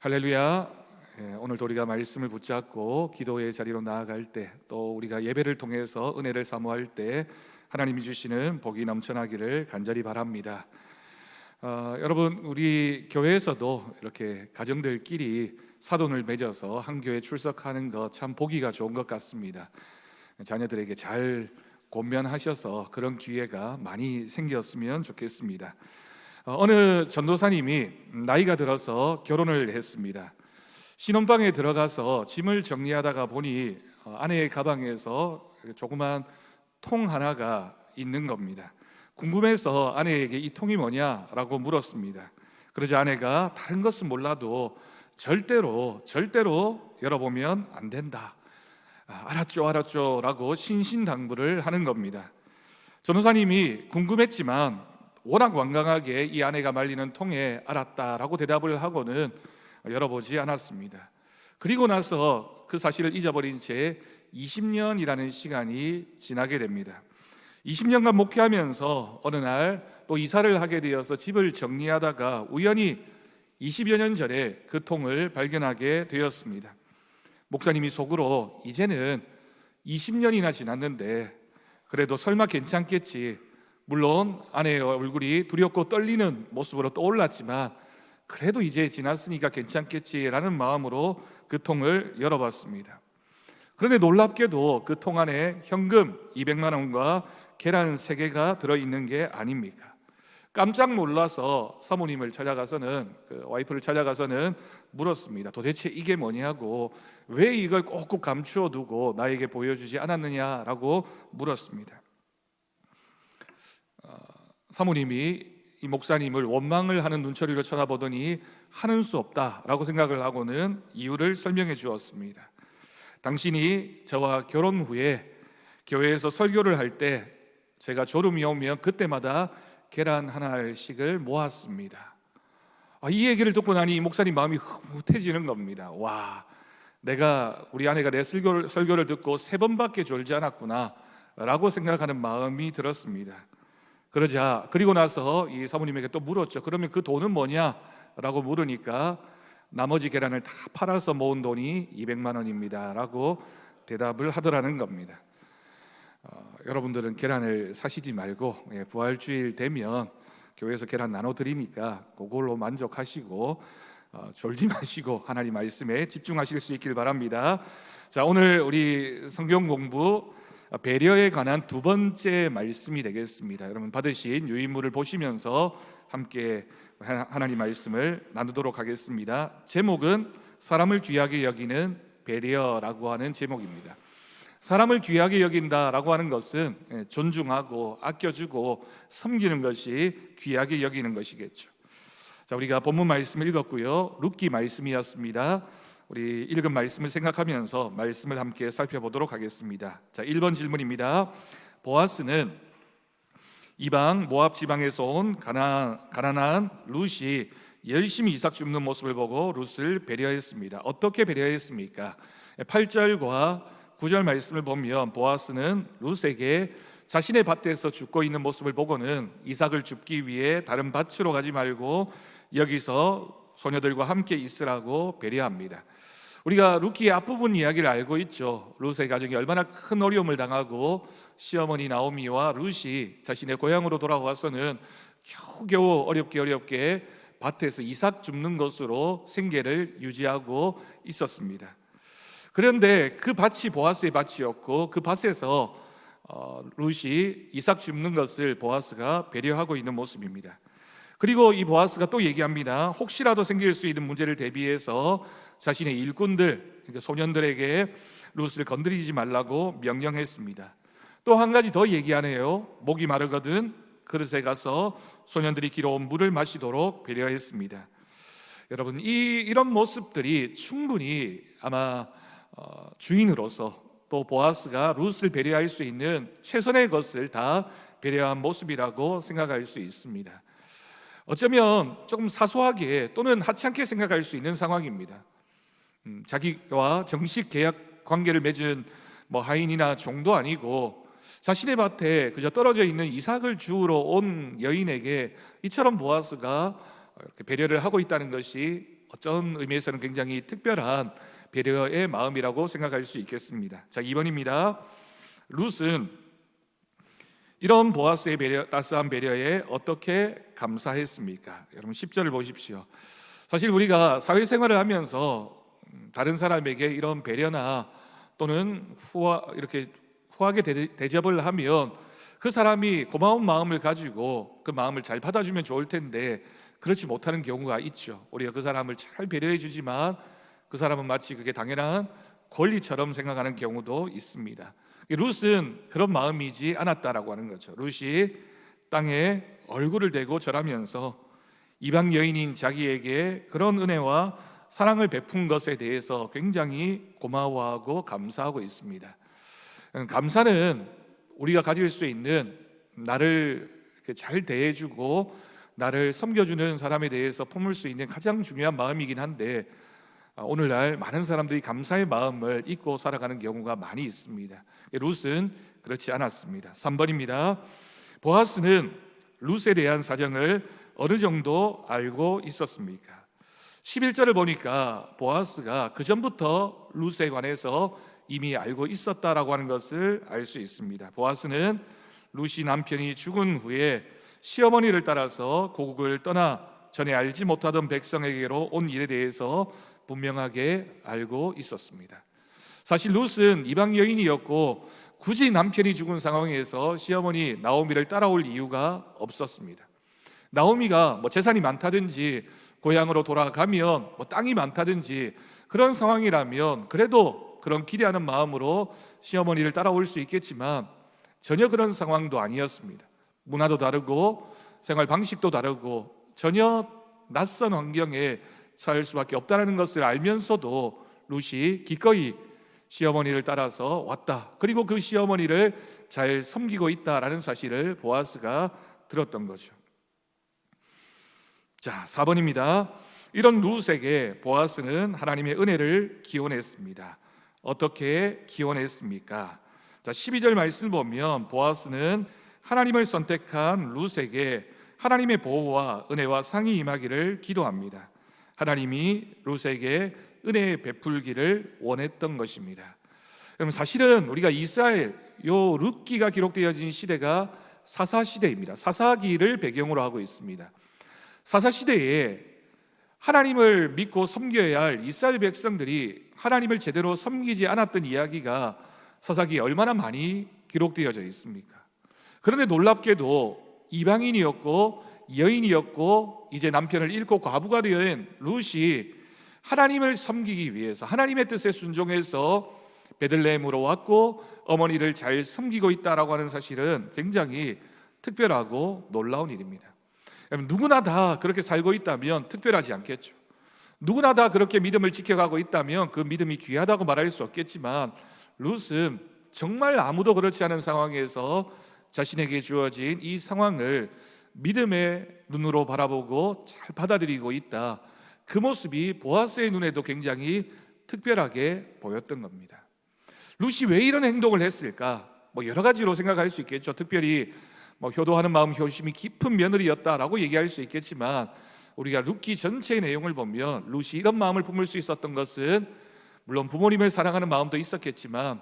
할렐루야. 오늘도 우리가 말씀을 붙잡고 기도의 자리로 나아갈 때, 또 우리가 예배를 통해서 은혜를 사모할 때 하나님이 주시는 복이 넘쳐나기를 간절히 바랍니다. 여러분, 우리 교회에서도 이렇게 가정들끼리 사돈을 맺어서 한 교회 출석하는 것 참 보기가 좋은 것 같습니다. 자녀들에게 잘 권면하셔서 그런 기회가 많이 생겼으면 좋겠습니다. 어느 전도사님이 나이가 들어서 결혼을 했습니다. 신혼방에 들어가서 짐을 정리하다가 보니 아내의 가방에서 조그만 통 하나가 있는 겁니다. 궁금해서 아내에게 이 통이 뭐냐라고 물었습니다. 그러자 아내가 다른 것은 몰라도 절대로 열어보면 안 된다. 알았죠 라고 신신당부를 하는 겁니다. 전도사님이 궁금했지만 워낙 완강하게 이 아내가 말리는 통에 알았다라고 대답을 하고는 열어보지 않았습니다. 그리고 나서 그 사실을 잊어버린 채 20년이라는 시간이 지나게 됩니다. 20년간 목회하면서 어느 날 또 이사를 하게 되어서 집을 정리하다가 우연히 20여 년 전에 그 통을 발견하게 되었습니다. 목사님이 속으로 이제는 20년이나 지났는데 그래도 설마 괜찮겠지, 물론 아내의 얼굴이 두렵고 떨리는 모습으로 떠올랐지만 그래도 이제 지났으니까 괜찮겠지라는 마음으로 그 통을 열어봤습니다. 그런데 놀랍게도 그 통 안에 현금 200만 원과 계란 3개가 들어있는 게 아닙니까? 깜짝 놀라서 사모님을 찾아가서는, 와이프를 찾아가서는 물었습니다. 도대체 이게 뭐냐고, 왜 이걸 꼭꼭 감추어 두고 나에게 보여주지 않았느냐라고 물었습니다. 사모님이 이 목사님을 원망을 하는 눈초리로 쳐다보더니 하는 수 없다라고 생각을 하고는 이유를 설명해 주었습니다. 당신이 저와 결혼 후에 교회에서 설교를 할 때 제가 졸음이 오면 그때마다 계란 한 알씩을 모았습니다. 이 얘기를 듣고 나니 이 목사님 마음이 흐뭇해지는 겁니다. 와, 우리 아내가 내 설교를 듣고 3번밖에 졸지 않았구나 라고 생각하는 마음이 들었습니다. 그리고 나서 이 사모님에게 또 물었죠. 그러면 그 돈은 뭐냐라고 물으니까 나머지 계란을 다 팔아서 모은 돈이 200만 원입니다 라고 대답을 하더라는 겁니다. 여러분들은 계란을 사시지 말고 부활주일 되면 교회에서 계란 나눠드리니까 그걸로 만족하시고 졸지 마시고 하나님 말씀에 집중하실 수 있길 바랍니다. 자, 오늘 우리 성경 공부 배려에 관한 2번째 말씀이 되겠습니다. 여러분 받으신 유인물을 보시면서 함께 하나님 말씀을 나누도록 하겠습니다. 제목은 사람을 귀하게 여기는 배려라고 하는 제목입니다. 사람을 귀하게 여긴다라고 하는 것은 존중하고 아껴주고 섬기는 것이 귀하게 여기는 것이겠죠. 자, 우리가 본문 말씀을 읽었고요. 룻기 말씀이었습니다. 우리 읽은 말씀을 생각하면서 말씀을 함께 살펴보도록 하겠습니다. 자, 1번 질문입니다. 보아스는 이방 모압 지방에서 온 가난한 룻이 열심히 이삭 줍는 모습을 보고 룻을 배려했습니다. 어떻게 배려했습니까? 8절과 9절 말씀을 보면 보아스는 룻에게 자신의 밭에서 죽고 있는 모습을 보고는 이삭을 줍기 위해 다른 밭으로 가지 말고 여기서 소녀들과 함께 있으라고 배려합니다. 우리가 룻기의 앞부분 이야기를 알고 있죠. 룻의 가정이 얼마나 큰 어려움을 당하고 시어머니 나오미와 룻이 자신의 고향으로 돌아와서는 겨우겨우 어렵게 밭에서 이삭 줍는 것으로 생계를 유지하고 있었습니다. 그런데 그 밭이 보아스의 밭이었고 그 밭에서 룻이 이삭 줍는 것을 보아스가 배려하고 있는 모습입니다. 그리고 이 보아스가 또 얘기합니다. 혹시라도 생길 수 있는 문제를 대비해서 자신의 일꾼들, 그러니까 소년들에게 룻을 건드리지 말라고 명령했습니다. 또 한 가지 더 얘기하네요. 목이 마르거든 그릇에 가서 소년들이 길어온 물을 마시도록 배려했습니다. 여러분, 이런 모습들이 충분히 아마 주인으로서 또 보아스가 룻을 배려할 수 있는 최선의 것을 다 배려한 모습이라고 생각할 수 있습니다. 어쩌면 조금 사소하게 또는 하찮게 생각할 수 있는 상황입니다. 자기와 정식 계약 관계를 맺은 하인이나 종도 아니고 자신의 밭에 그저 떨어져 있는 이삭을 주우러 온 여인에게 이처럼 보아스가 이렇게 배려를 하고 있다는 것이 어떤 의미에서는 굉장히 특별한 배려의 마음이라고 생각할 수 있겠습니다. 자, 2번입니다. 룻은 이런 보아스의 배려, 따스한 배려에 어떻게 감사했습니까? 여러분 10절을 보십시오. 사실 우리가 사회생활을 하면서 다른 사람에게 이런 배려나 또는 이렇게 후하게 대접을 하면 그 사람이 고마운 마음을 가지고 그 마음을 잘 받아주면 좋을 텐데 그렇지 못하는 경우가 있죠. 우리가 그 사람을 잘 배려해 주지만 그 사람은 마치 그게 당연한 권리처럼 생각하는 경우도 있습니다. 룻은 그런 마음이지 않았다라고 하는 거죠. 룻이 땅에 얼굴을 대고 절하면서 이방 여인인 자기에게 그런 은혜와 사랑을 베푼 것에 대해서 굉장히 고마워하고 감사하고 있습니다. 감사는 우리가 가질 수 있는 나를 잘 대해주고 나를 섬겨주는 사람에 대해서 품을 수 있는 가장 중요한 마음이긴 한데 오늘날 많은 사람들이 감사의 마음을 잊고 살아가는 경우가 많이 있습니다. 룻은 그렇지 않았습니다. 3번입니다. 보아스는 룻에 대한 사정을 어느 정도 알고 있었습니까? 11절을 보니까 보아스가 그 전부터 룻에 관해서 이미 알고 있었다라고 하는 것을 알 수 있습니다. 보아스는 룻이 남편이 죽은 후에 시어머니를 따라서 고국을 떠나 전에 알지 못하던 백성에게로 온 일에 대해서 분명하게 알고 있었습니다. 사실 룻은 이방 여인이었고 굳이 남편이 죽은 상황에서 시어머니 나오미를 따라올 이유가 없었습니다. 나오미가 재산이 많다든지 고향으로 돌아가면 땅이 많다든지 그런 상황이라면 그래도 그런 기대하는 마음으로 시어머니를 따라올 수 있겠지만 전혀 그런 상황도 아니었습니다. 문화도 다르고 생활 방식도 다르고 전혀 낯선 환경에 살 수밖에 없다는 것을 알면서도 룻이 기꺼이 시어머니를 따라서 왔다. 그리고 그 시어머니를 잘 섬기고 있다라는 사실을 보아스가 들었던 거죠. 자, 4번입니다. 이런 룻에게 보아스는 하나님의 은혜를 기원했습니다. 어떻게 기원했습니까? 자, 12절 말씀을 보면 보아스는 하나님을 선택한 룻에게 하나님의 보호와 은혜와 상이 임하기를 기도합니다. 하나님이 룻에게 은혜 베풀기를 원했던 것입니다. 여러분 사실은 우리가 이스라엘 요 룻기가 기록되어진 시대가 사사시대입니다. 사사기를 배경으로 하고 있습니다. 사사시대에 하나님을 믿고 섬겨야 할 이스라엘 백성들이 하나님을 제대로 섬기지 않았던 이야기가 사사기에 얼마나 많이 기록되어져 있습니까? 그런데 놀랍게도 이방인이었고 여인이었고 이제 남편을 잃고 과부가 된 룻이 하나님을 섬기기 위해서 하나님의 뜻에 순종해서 베들레헴으로 왔고 어머니를 잘 섬기고 있다라고 하는 사실은 굉장히 특별하고 놀라운 일입니다. 누구나 다 그렇게 살고 있다면 특별하지 않겠죠. 누구나 다 그렇게 믿음을 지켜가고 있다면 그 믿음이 귀하다고 말할 수 없겠지만 룻은 정말 아무도 그렇지 않은 상황에서 자신에게 주어진 이 상황을 믿음의 눈으로 바라보고 잘 받아들이고 있다. 그 모습이 보아스의 눈에도 굉장히 특별하게 보였던 겁니다. 룻이 왜 이런 행동을 했을까? 여러 가지로 생각할 수 있겠죠. 특별히 효도하는 마음, 효심이 깊은 며느리였다라고 얘기할 수 있겠지만 우리가 룻기 전체의 내용을 보면 룻이 이런 마음을 품을 수 있었던 것은 물론 부모님을 사랑하는 마음도 있었겠지만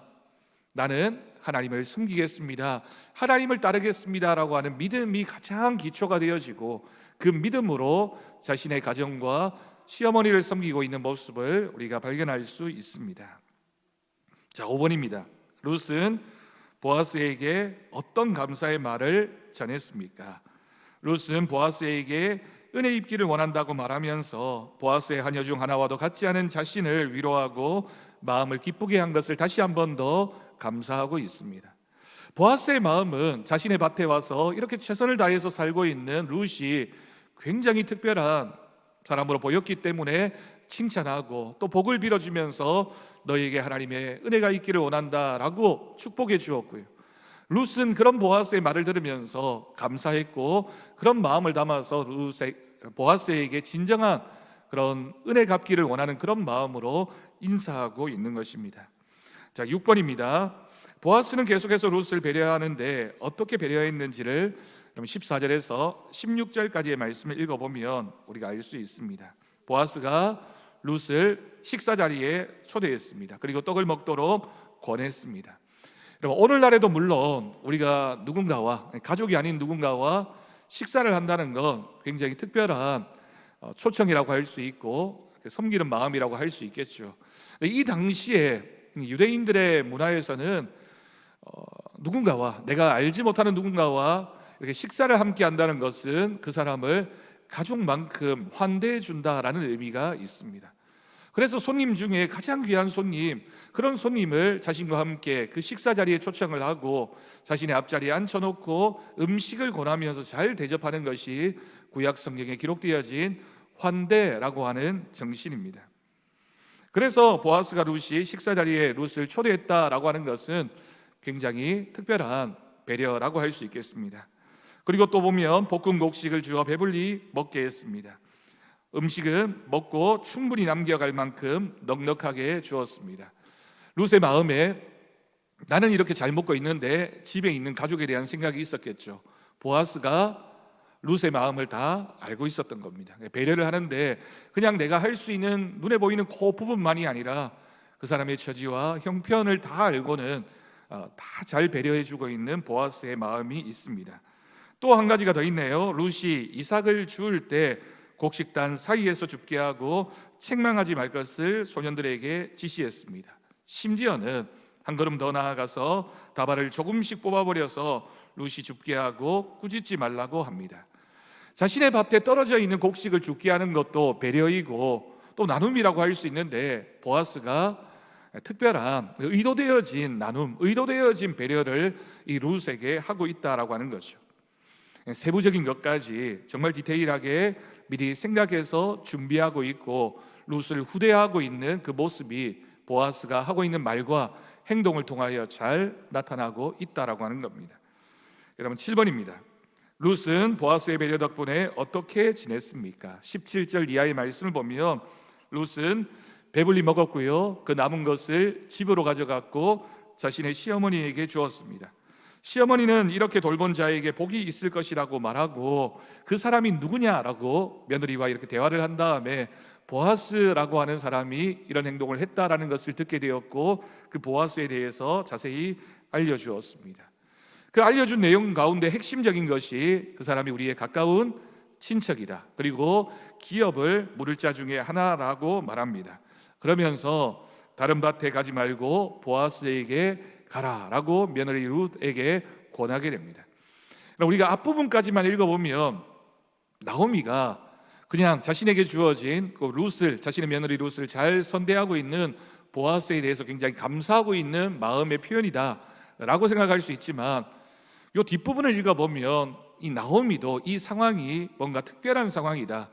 나는 하나님을 섬기겠습니다, 하나님을 따르겠습니다라고 하는 믿음이 가장 기초가 되어지고 그 믿음으로 자신의 가정과 시어머니를 섬기고 있는 모습을 우리가 발견할 수 있습니다. 자, 5번입니다. 룻은 보아스에게 어떤 감사의 말을 전했습니까? 룻은 보아스에게 은혜 입기를 원한다고 말하면서 보아스의 하녀 중 하나와도 같지 않은 자신을 위로하고 마음을 기쁘게 한 것을 다시 한 번 더 감사하고 있습니다. 보아스의 마음은 자신의 밭에 와서 이렇게 최선을 다해서 살고 있는 룻이 굉장히 특별한 사람으로 보였기 때문에 칭찬하고 또 복을 빌어주면서 너에게 하나님의 은혜가 있기를 원한다라고 축복해 주었고요. 룻은 그런 보아스의 말을 들으면서 감사했고 그런 마음을 담아서 보아스에게 진정한 그런 은혜 갚기를 원하는 그런 마음으로 인사하고 있는 것입니다. 자, 6번입니다. 보아스는 계속해서 룻을 배려하는데 어떻게 배려했는지를 14절에서 16절까지의 말씀을 읽어보면 우리가 알 수 있습니다. 보아스가 룻을 식사 자리에 초대했습니다. 그리고 떡을 먹도록 권했습니다. 여러분, 오늘날에도 물론 우리가 누군가와, 가족이 아닌 누군가와 식사를 한다는 건 굉장히 특별한 초청이라고 할 수 있고 섬기는 마음이라고 할 수 있겠죠. 이 당시에 유대인들의 문화에서는 누군가와, 내가 알지 못하는 누군가와 이렇게 식사를 함께 한다는 것은 그 사람을 가족만큼 환대해 준다라는 의미가 있습니다. 그래서 손님 중에 가장 귀한 손님, 그런 손님을 자신과 함께 그 식사 자리에 초청을 하고 자신의 앞자리에 앉혀놓고 음식을 권하면서 잘 대접하는 것이 구약 성경에 기록되어진 환대라고 하는 정신입니다. 그래서 보아스가 룻이 식사 자리에 룻을 초대했다라고 하는 것은 굉장히 특별한 배려라고 할 수 있겠습니다. 그리고 또 보면 볶은 곡식을 주어 배불리 먹게 했습니다. 음식은 먹고 충분히 남겨갈 만큼 넉넉하게 주었습니다. 룻의 마음에 나는 이렇게 잘 먹고 있는데 집에 있는 가족에 대한 생각이 있었겠죠. 보아스가 룻의 마음을 다 알고 있었던 겁니다. 배려를 하는데 그냥 내가 할 수 있는 눈에 보이는 그 부분만이 아니라 그 사람의 처지와 형편을 다 알고는 다 잘 배려해주고 있는 보아스의 마음이 있습니다. 또 한 가지가 더 있네요. 룻이 이삭을 주울 때 곡식단 사이에서 줍게 하고 책망하지 말 것을 소년들에게 지시했습니다. 심지어는 한 걸음 더 나아가서 다발을 조금씩 뽑아버려서 룻이 줍게 하고 꾸짖지 말라고 합니다. 자신의 밭에 떨어져 있는 곡식을 줍게 하는 것도 배려이고 또 나눔이라고 할 수 있는데 보아스가 특별한 의도되어진 나눔, 의도되어진 배려를 이 룻에게 하고 있다라고 하는 거죠. 세부적인 것까지 정말 디테일하게 미리 생각해서 준비하고 있고 룻을 후대하고 있는 그 모습이 보아스가 하고 있는 말과 행동을 통하여 잘 나타나고 있다라고 하는 겁니다. 여러분, 7번입니다. 룻은 보아스의 배려 덕분에 어떻게 지냈습니까? 17절 이하의 말씀을 보면 룻은 배불리 먹었고요, 그 남은 것을 집으로 가져갔고 자신의 시어머니에게 주었습니다. 시어머니는 이렇게 돌본 자에게 복이 있을 것이라고 말하고 그 사람이 누구냐라고 며느리와 이렇게 대화를 한 다음에 보아스라고 하는 사람이 이런 행동을 했다라는 것을 듣게 되었고 그 보아스에 대해서 자세히 알려주었습니다. 그 알려준 내용 가운데 핵심적인 것이 그 사람이 우리의 가까운 친척이다, 그리고 기업을 물을 자 중에 하나라고 말합니다. 그러면서 다른 밭에 가지 말고 보아스에게 가라라고 며느리 룻에게 권하게 됩니다. 우리가 앞부분까지만 읽어보면 나오미가 그냥 자신에게 주어진 그 룻을, 자신의 며느리 룻을 잘 선대하고 있는 보아스에 대해서 굉장히 감사하고 있는 마음의 표현이다 라고 생각할 수 있지만 이 뒷부분을 읽어보면 이 나오미도 이 상황이 뭔가 특별한 상황이다,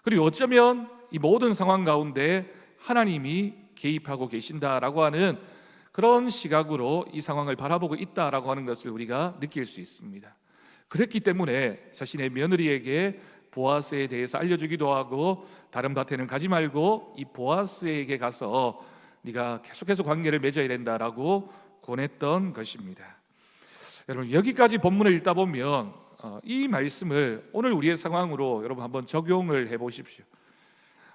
그리고 어쩌면 이 모든 상황 가운데 하나님이 개입하고 계신다라고 하는 그런 시각으로 이 상황을 바라보고 있다라고 하는 것을 우리가 느낄 수 있습니다. 그랬기 때문에 자신의 며느리에게 보아스에 대해서 알려주기도 하고 다른 밭에는 가지 말고 이 보아스에게 가서 네가 계속해서 관계를 맺어야 된다라고 권했던 것입니다. 여러분, 여기까지 본문을 읽다 보면 이 말씀을 오늘 우리의 상황으로 여러분 한번 적용을 해보십시오.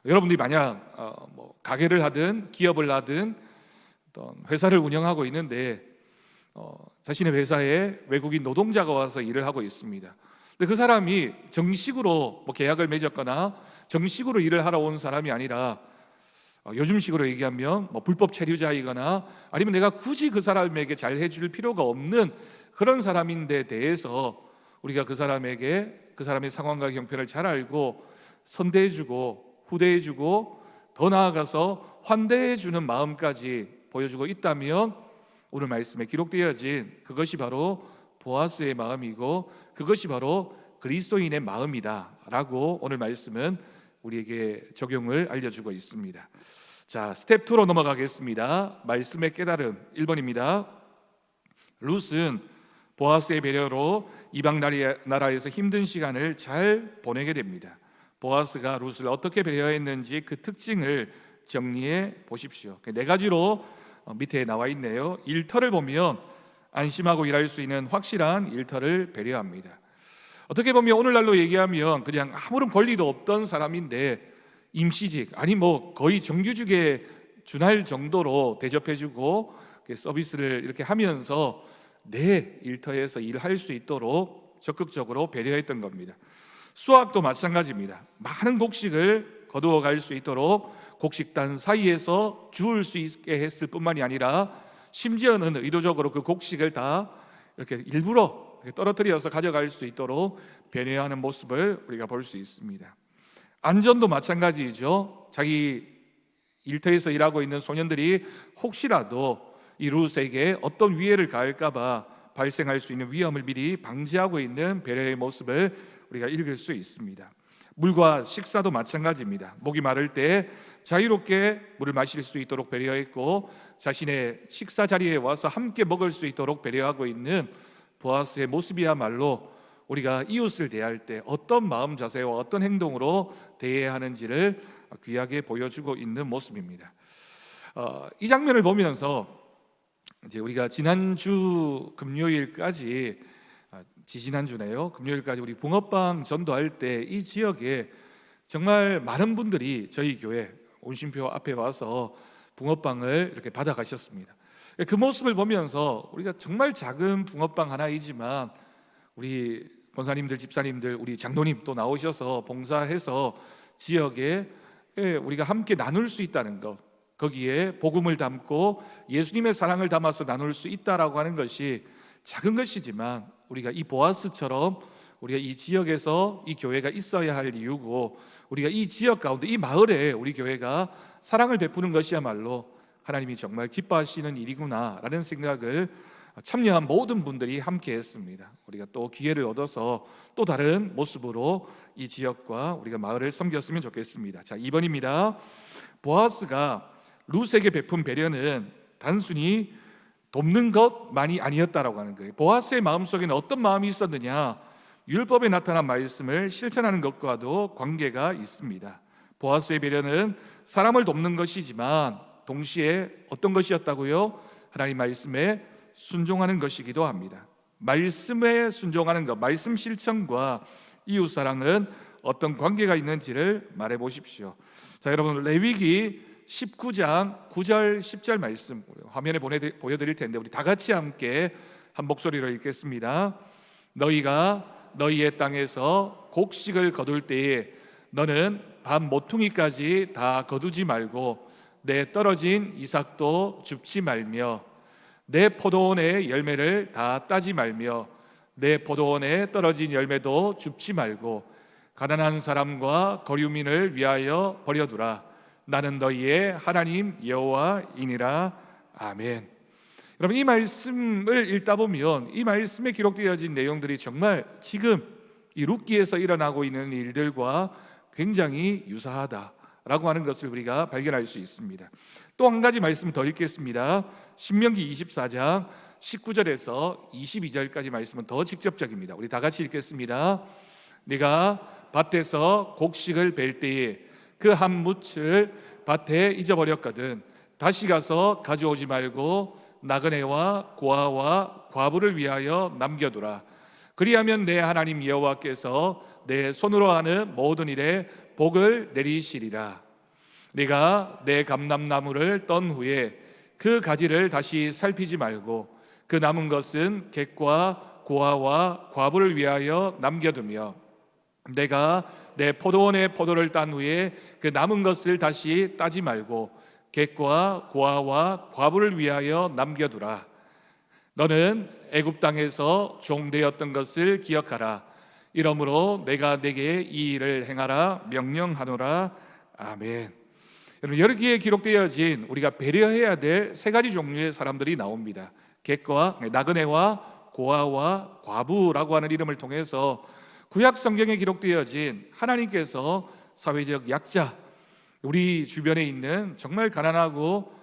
여러분들이 만약 가게를 하든 기업을 하든 어떤 회사를 운영하고 있는데 자신의 회사에 외국인 노동자가 와서 일을 하고 있습니다. 근데 그 사람이 정식으로 계약을 맺었거나 정식으로 일을 하러 온 사람이 아니라 요즘식으로 얘기하면 불법 체류자이거나 아니면 내가 굳이 그 사람에게 잘 해줄 필요가 없는 그런 사람인데 대해서 우리가 그 사람에게 그 사람의 상황과 형편을 잘 알고 선대해주고 후대해주고 더 나아가서 환대해주는 마음까지 보여주고 있다면 오늘 말씀에 기록되어진 그것이 바로 보아스의 마음이고 그것이 바로 그리스도인의 마음이다 라고 오늘 말씀은 우리에게 적용을 알려주고 있습니다. 자, 스텝 2로 넘어가겠습니다. 말씀의 깨달음 1번입니다. 룻은 보아스의 배려로 이방 나라에서 힘든 시간을 잘 보내게 됩니다. 보아스가 룻을 어떻게 배려했는지 그 특징을 정리해 보십시오. 4가지로 밑에 나와 있네요. 일터를 보면 안심하고 일할 수 있는 확실한 일터를 배려합니다. 어떻게 보면 오늘날로 얘기하면 그냥 아무런 권리도 없던 사람인데 임시직, 아니 뭐 거의 정규직에 준할 정도로 대접해주고 서비스를 이렇게 하면서 내 일터에서 일할 수 있도록 적극적으로 배려했던 겁니다. 수학도 마찬가지입니다. 많은 곡식을 거두어 갈 수 있도록 곡식단 사이에서 주울 수 있게 했을 뿐만이 아니라 심지어는 의도적으로 그 곡식을 다 이렇게 일부러 떨어뜨려서 가져갈 수 있도록 배려하는 모습을 우리가 볼 수 있습니다. 안전도 마찬가지죠. 자기 일터에서 일하고 있는 소년들이 혹시라도 이 룻에게 어떤 위해를 가할까 봐 발생할 수 있는 위험을 미리 방지하고 있는 배려의 모습을 우리가 읽을 수 있습니다. 물과 식사도 마찬가지입니다. 목이 마를 때 자유롭게 물을 마실 수 있도록 배려했고, 자신의 식사 자리에 와서 함께 먹을 수 있도록 배려하고 있는 보아스의 모습이야말로 우리가 이웃을 대할 때 어떤 마음 자세와 어떤 행동으로 대해야 하는지를 귀하게 보여주고 있는 모습입니다. 이 장면을 보면서 이제 우리가 지난주 금요일까지 지지난주네요. 금요일까지 우리 붕어빵 전도할 때 이 지역에 정말 많은 분들이 저희 교회 온심표 앞에 와서 붕어빵을 이렇게 받아 가셨습니다. 그 모습을 보면서 우리가 정말 작은 붕어빵 하나이지만 우리 권사님들, 집사님들, 우리 장로님 또 나오셔서 봉사해서 지역에 우리가 함께 나눌 수 있다는 것, 거기에 복음을 담고 예수님의 사랑을 담아서 나눌 수 있다라고 하는 것이 작은 것이지만 우리가 이 보아스처럼 우리가 이 지역에서 이 교회가 있어야 할 이유고, 우리가 이 지역 가운데 이 마을에 우리 교회가 사랑을 베푸는 것이야말로 하나님이 정말 기뻐하시는 일이구나라는 생각을 참여한 모든 분들이 함께 했습니다. 우리가 또 기회를 얻어서 또 다른 모습으로 이 지역과 우리가 마을을 섬겼으면 좋겠습니다. 자, 2번입니다. 보아스가 룻에게 베푼 배려는 단순히 돕는 것만이 아니었다라고 하는 거예요. 보아스의 마음속에는 어떤 마음이 있었느냐? 율법에 나타난 말씀을 실천하는 것과도 관계가 있습니다. 보아스의 배려는 사람을 돕는 것이지만 동시에 어떤 것이었다고요? 하나님 말씀에 순종하는 것이기도 합니다. 말씀에 순종하는 것, 말씀 실천과 이웃 사랑은 어떤 관계가 있는지를 말해 보십시오. 자, 여러분, 레위기 19장 9절 10절 말씀 화면에 보여드릴 텐데 우리 다 같이 함께 한 목소리로 읽겠습니다. 너희가 너희의 땅에서 곡식을 거둘 때에 너는 밤 모퉁이까지 다 거두지 말고 내 떨어진 이삭도 줍지 말며 내 포도원의 열매를 다 따지 말며 내 포도원에 떨어진 열매도 줍지 말고 가난한 사람과 거류민을 위하여 버려두라. 나는 너희의 하나님 여호와이니라. 아멘. 여러분, 이 말씀을 읽다 보면 이 말씀에 기록되어진 내용들이 정말 지금 이 룻기에서 일어나고 있는 일들과 굉장히 유사하다라고 하는 것을 우리가 발견할 수 있습니다. 또 한 가지 말씀 더 읽겠습니다. 신명기 24장 19절에서 22절까지 말씀은 더 직접적입니다. 우리 다 같이 읽겠습니다. 네가 밭에서 곡식을 벨 때에 그 한 뭇을 밭에 잊어버렸거든 다시 가서 가져오지 말고 나그네와 고아와 과부를 위하여 남겨두라. 그리하면 내 하나님 여호와께서 내 손으로 하는 모든 일에 복을 내리시리라. 네가 내 감람나무를 떤 후에 그 가지를 다시 살피지 말고 그 남은 것은 객과 고아와 과부를 위하여 남겨두며 내가 내 포도원의 포도를 딴 후에 그 남은 것을 다시 따지 말고 객과 고아와 과부를 위하여 남겨두라. 너는 애굽 땅에서 종되었던 것을 기억하라. 이러므로 내가 내게 이 일을 행하라 명령하노라. 아멘. 여러분, 여기에 기록되어진 우리가 배려해야 될 세 가지 종류의 사람들이 나옵니다. 객과 나그네와 고아와 과부라고 하는 이름을 통해서 구약 성경에 기록되어진 하나님께서 사회적 약자, 우리 주변에 있는 정말 가난하고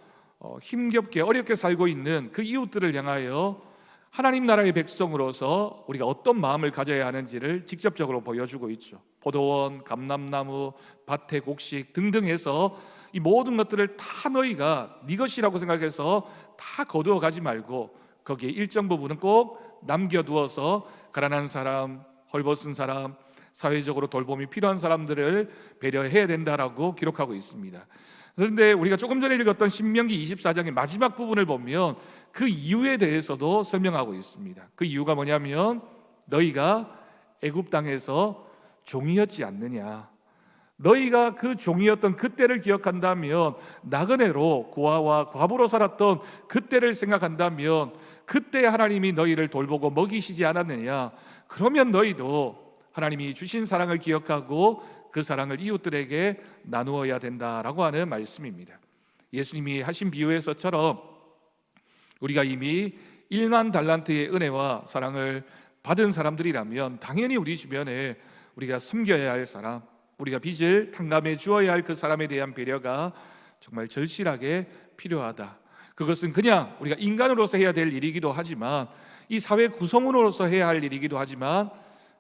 힘겹게 어렵게 살고 있는 그 이웃들을 향하여 하나님 나라의 백성으로서 우리가 어떤 마음을 가져야 하는지를 직접적으로 보여주고 있죠. 포도원, 감람나무, 밭의 곡식 등등 해서 이 모든 것들을 다 너희가 네 것이라고 생각해서 다 거두어 가지 말고 거기에 일정 부분은 꼭 남겨두어서 가난한 사람, 헐벗은 사람, 사회적으로 돌봄이 필요한 사람들을 배려해야 된다라고 기록하고 있습니다. 그런데 우리가 조금 전에 읽었던 신명기 24장의 마지막 부분을 보면 그 이유에 대해서도 설명하고 있습니다. 그 이유가 뭐냐면 너희가 애굽 땅에서 종이었지 않느냐, 너희가 그 종이었던 그때를 기억한다면, 나그네로 고아와 과부로 살았던 그때를 생각한다면 그때 하나님이 너희를 돌보고 먹이시지 않았느냐, 그러면 너희도 하나님이 주신 사랑을 기억하고 그 사랑을 이웃들에게 나누어야 된다라고 하는 말씀입니다. 예수님이 하신 비유에서처럼 우리가 이미 1만 달란트의 은혜와 사랑을 받은 사람들이라면 당연히 우리 주변에 우리가 섬겨야 할 사람, 우리가 빚을 탕감해 주어야 할 그 사람에 대한 배려가 정말 절실하게 필요하다. 그것은 그냥 우리가 인간으로서 해야 될 일이기도 하지만, 이 사회 구성원으로서 해야 할 일이기도 하지만,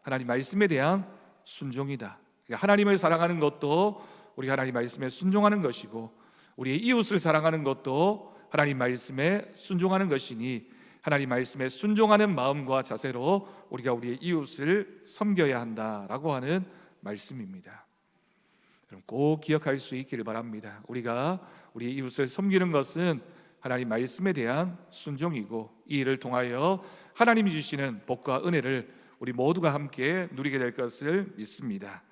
하나님 말씀에 대한 순종이다. 그러니까 하나님을 사랑하는 것도 우리 하나님 말씀에 순종하는 것이고, 우리의 이웃을 사랑하는 것도 하나님 말씀에 순종하는 것이니, 하나님 말씀에 순종하는 마음과 자세로 우리가 우리의 이웃을 섬겨야 한다라고 하는 말씀입니다. 그럼 꼭 기억할 수 있기를 바랍니다. 우리가 우리의 이웃을 섬기는 것은 하나님 말씀에 대한 순종이고, 이 일을 통하여 하나님이 주시는 복과 은혜를 우리 모두가 함께 누리게 될 것을 믿습니다.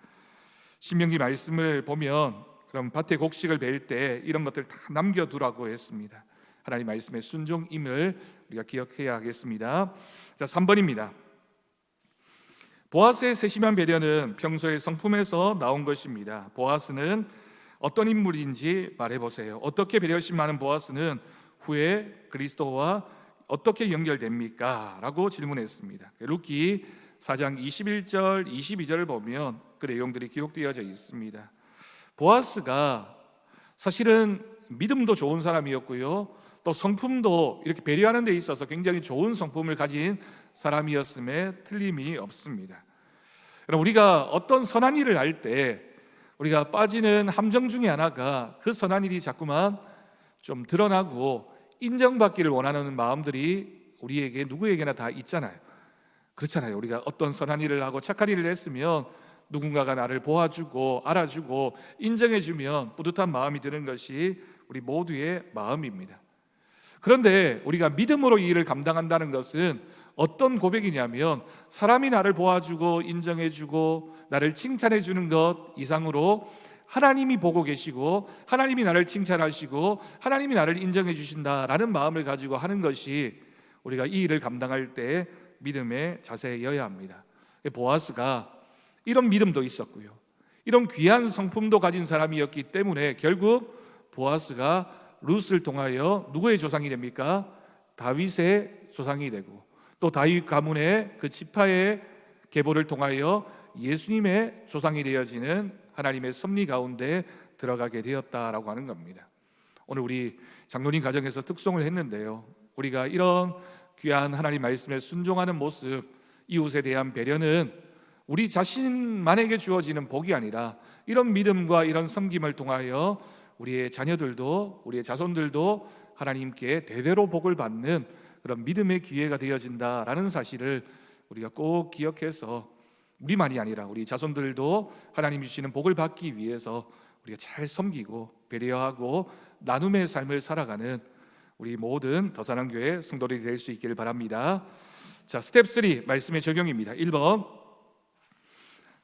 신명기 말씀을 보면 그럼 밭에 곡식을 베일 때 이런 것들 다 남겨두라고 했습니다. 하나님 말씀의 순종임을 우리가 기억해야 하겠습니다. 자, 3번입니다. 보아스의 세심한 배려는 평소의 성품에서 나온 것입니다. 보아스는 어떤 인물인지 말해보세요. 어떻게 배려심 많은 보아스는 후에 그리스도와 어떻게 연결됩니까? 라고 질문했습니다. 룻기 4장 21절 22절을 보면 그 내용들이 기록되어져 있습니다. 보아스가 사실은 믿음도 좋은 사람이었고요, 또 성품도 이렇게 배려하는 데 있어서 굉장히 좋은 성품을 가진 사람이었음에 틀림이 없습니다. 우리가 어떤 선한 일을 할 때 우리가 빠지는 함정 중에 하나가, 그 선한 일이 자꾸만 좀 드러나고 인정받기를 원하는 마음들이 우리에게 누구에게나 다 있잖아요. 그렇잖아요. 우리가 어떤 선한 일을 하고 착한 일을 했으면 누군가가 나를 보아주고 알아주고 인정해주면 뿌듯한 마음이 드는 것이 우리 모두의 마음입니다. 그런데 우리가 믿음으로 이 일을 감당한다는 것은 어떤 고백이냐면, 사람이 나를 보아주고 인정해주고 나를 칭찬해주는 것 이상으로 하나님이 보고 계시고 하나님이 나를 칭찬하시고 하나님이 나를 인정해 주신다라는 마음을 가지고 하는 것이 우리가 이 일을 감당할 때 믿음의 자세여야 합니다. 보아스가 이런 믿음도 있었고요, 이런 귀한 성품도 가진 사람이었기 때문에 결국 보아스가 룻을 통하여 누구의 조상이 됩니까? 다윗의 조상이 되고, 또 다윗 가문의 그 지파의 계보를 통하여 예수님의 조상이 되어지는 하나님의 섭리 가운데 들어가게 되었다라고 하는 겁니다. 오늘 우리 장로님 가정에서 특송을 했는데요, 우리가 이런 귀한 하나님 말씀에 순종하는 모습, 이웃에 대한 배려는 우리 자신만에게 주어지는 복이 아니라 이런 믿음과 이런 섬김을 통하여 우리의 자녀들도 우리의 자손들도 하나님께 대대로 복을 받는 그런 믿음의 기회가 되어진다라는 사실을 우리가 꼭 기억해서 우리만이 아니라 우리 자손들도 하나님 주시는 복을 받기 위해서 우리가 잘 섬기고 배려하고 나눔의 삶을 살아가는 우리 모든 더사랑교회 성도들이 될 수 있기를 바랍니다. 자, 스텝 3 말씀의 적용입니다. 1번,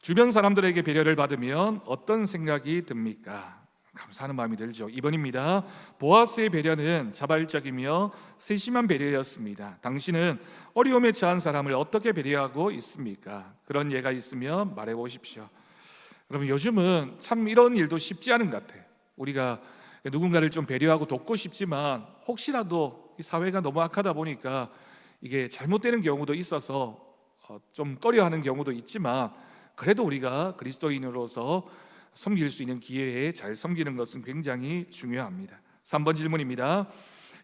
주변 사람들에게 배려를 받으면 어떤 생각이 듭니까? 감사하는 마음이 들죠. 2번입니다. 보아스의 배려는 자발적이며 세심한 배려였습니다. 당신은 어려움에 처한 사람을 어떻게 배려하고 있습니까? 그런 예가 있으면 말해 보십시오. 여러분, 요즘은 참 이런 일도 쉽지 않은 것 같아요. 우리가 누군가를 좀 배려하고 돕고 싶지만 혹시라도 이 사회가 너무 악하다 보니까 이게 잘못되는 경우도 있어서 좀 꺼려하는 경우도 있지만, 그래도 우리가 그리스도인으로서 섬길 수 있는 기회에 잘 섬기는 것은 굉장히 중요합니다. 3번 질문입니다.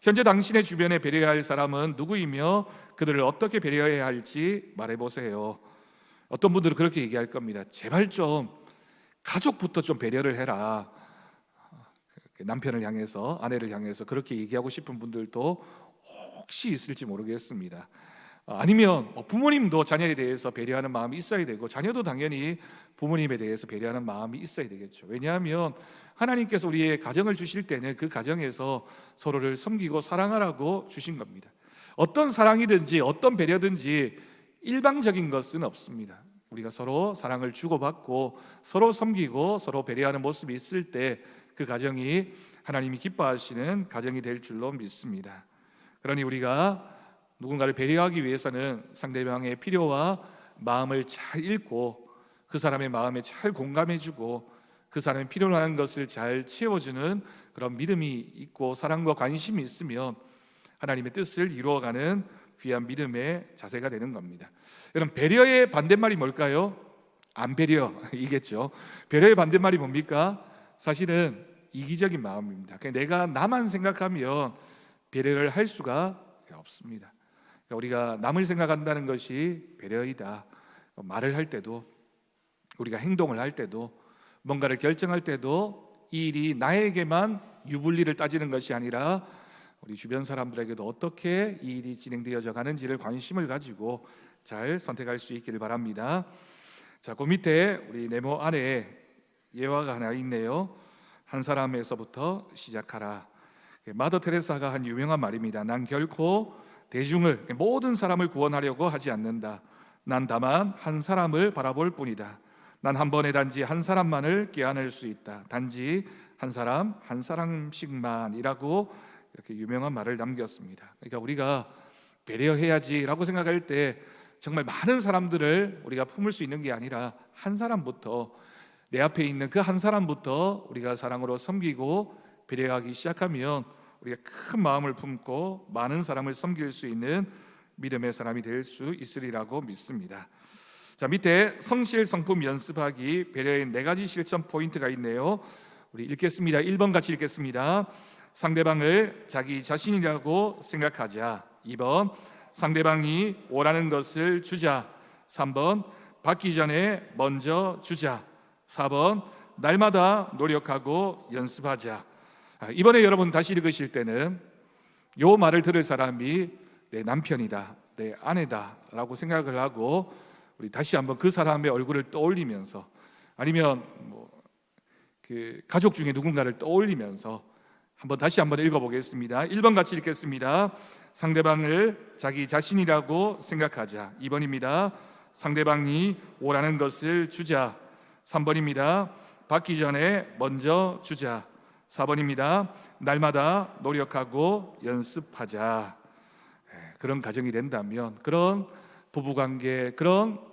현재 당신의 주변에 배려해야 할 사람은 누구이며 그들을 어떻게 배려해야 할지 말해보세요. 어떤 분들은 그렇게 얘기할 겁니다. 제발 좀 가족부터 좀 배려를 해라. 남편을 향해서, 아내를 향해서 그렇게 얘기하고 싶은 분들도 혹시 있을지 모르겠습니다. 아니면 부모님도 자녀에 대해서 배려하는 마음이 있어야 되고, 자녀도 당연히 부모님에 대해서 배려하는 마음이 있어야 되겠죠. 왜냐하면 하나님께서 우리의 가정을 주실 때는 그 가정에서 서로를 섬기고 사랑하라고 주신 겁니다. 어떤 사랑이든지 어떤 배려든지 일방적인 것은 없습니다. 우리가 서로 사랑을 주고받고 서로 섬기고 서로 배려하는 모습이 있을 때 그 가정이 하나님이 기뻐하시는 가정이 될 줄로 믿습니다. 그러니 우리가 누군가를 배려하기 위해서는 상대방의 필요와 마음을 잘 읽고 그 사람의 마음에 잘 공감해주고 그 사람의 필요로 하는 것을 잘 채워주는 그런 믿음이 있고 사랑과 관심이 있으면 하나님의 뜻을 이루어가는 귀한 믿음의 자세가 되는 겁니다. 여러분, 배려의 반대말이 뭘까요? 안 배려이겠죠. 배려의 반대말이 뭡니까? 사실은 이기적인 마음입니다. 그러니까 내가 나만 생각하면 배려를 할 수가 없습니다. 그러니까 우리가 남을 생각한다는 것이 배려이다. 말을 할 때도, 우리가 행동을 할 때도, 뭔가를 결정할 때도 이 일이 나에게만 유불리를 따지는 것이 아니라 우리 주변 사람들에게도 어떻게 이 일이 진행되어져 가는지를 관심을 가지고 잘 선택할 수 있기를 바랍니다. 자, 그 밑에 우리 네모 안에 예화가 하나 있네요. 한 사람에서부터 시작하라. 마더 테레사가 한 유명한 말입니다. 난 결코 대중을, 모든 사람을 구원하려고 하지 않는다. 난 다만 한 사람을 바라볼 뿐이다. 난 한 번에 단지 한 사람만을 껴안을 수 있다. 단지 한 사람 한 사람씩만이라고 이렇게 유명한 말을 남겼습니다. 그러니까 우리가 배려해야지라고 생각할 때 정말 많은 사람들을 우리가 품을 수 있는 게 아니라 한 사람부터, 내 앞에 있는 그 한 사람부터 우리가 사랑으로 섬기고 배려하기 시작하면 우리가 큰 마음을 품고 많은 사람을 섬길 수 있는 믿음의 사람이 될 수 있으리라고 믿습니다. 자, 밑에 성실 성품 연습하기, 배려의 4가지 실천 포인트가 있네요. 우리 읽겠습니다. 1번 같이 읽겠습니다. 상대방을 자기 자신이라고 생각하자. 2번, 상대방이 원하는 것을 주자. 3번, 받기 전에 먼저 주자. 4번, 날마다 노력하고 연습하자. 이번에 여러분 다시 읽으실 때는 이 말을 들을 사람이 내 남편이다, 내 아내다 라고 생각을 하고 우리 다시 한번 그 사람의 얼굴을 떠올리면서, 아니면 그 가족 중에 누군가를 떠올리면서 다시 한번 읽어보겠습니다. 1번 같이 읽겠습니다. 상대방을 자기 자신이라고 생각하자. 2번입니다. 상대방이 원하는 것을 주자. 3번입니다. 받기 전에 먼저 주자. 4번입니다. 날마다 노력하고 연습하자. 그런 가정이 된다면, 그런 부부관계, 그런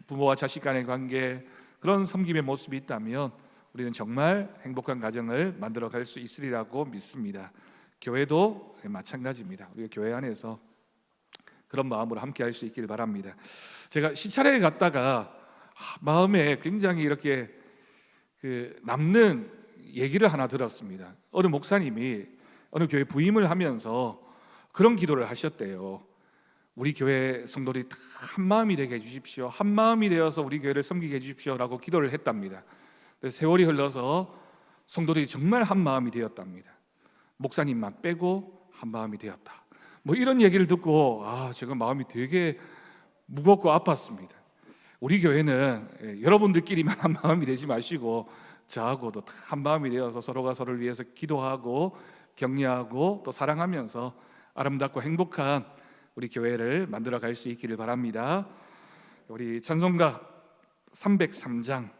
부모와 자식 간의 관계, 그런 섬김의 모습이 있다면 우리는 정말 행복한 가정을 만들어갈 수 있으리라고 믿습니다. 교회도 마찬가지입니다. 우리가 교회 안에서 그런 마음으로 함께 할 수 있기를 바랍니다. 제가 시찰에 갔다가 마음에 굉장히 이렇게 남는 얘기를 하나 들었습니다. 어느 목사님이 어느 교회 부임을 하면서 그런 기도를 하셨대요. 우리 교회 성도들이 다 한 마음이 되게 해주십시오. 한 마음이 되어서 우리 교회를 섬기게 해주십시오라고 기도를 했답니다. 세월이 흘러서 성도들이 정말 한 마음이 되었답니다. 목사님만 빼고 한 마음이 되었다. 이런 얘기를 듣고 제가 마음이 되게 무겁고 아팠습니다. 우리 교회는 여러분들끼리만 한 마음이 되지 마시고 저하고도 다 한 마음이 되어서 서로가 서로를 위해서 기도하고 격려하고 또 사랑하면서 아름답고 행복한 우리 교회를 만들어 갈 수 있기를 바랍니다. 우리 찬송가 303장